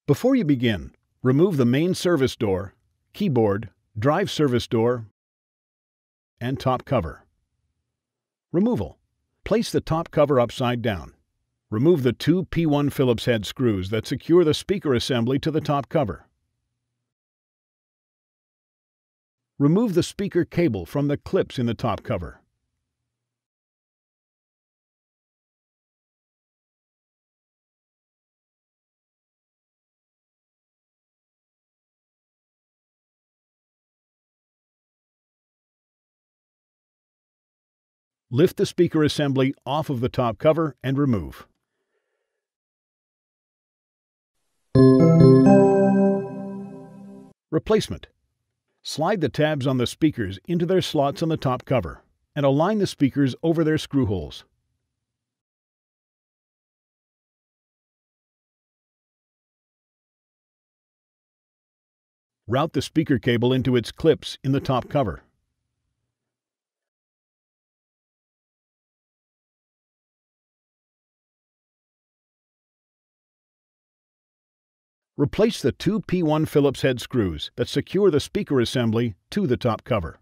Before you begin, remove the main service door, keyboard, drive service door, and top cover. Removal. Place the top cover upside down. Remove the two P1 Phillips head screws that secure the speaker assembly to the top cover. Remove the speaker cable from the clips in the top cover. Lift the speaker assembly off of the top cover and remove. Replacement. Slide the tabs on the speakers into their slots on the top cover and align the speakers over their screw holes. Route the speaker cable into its clips in the top cover. Replace the two P1 Phillips head screws that secure the speaker assembly to the top cover.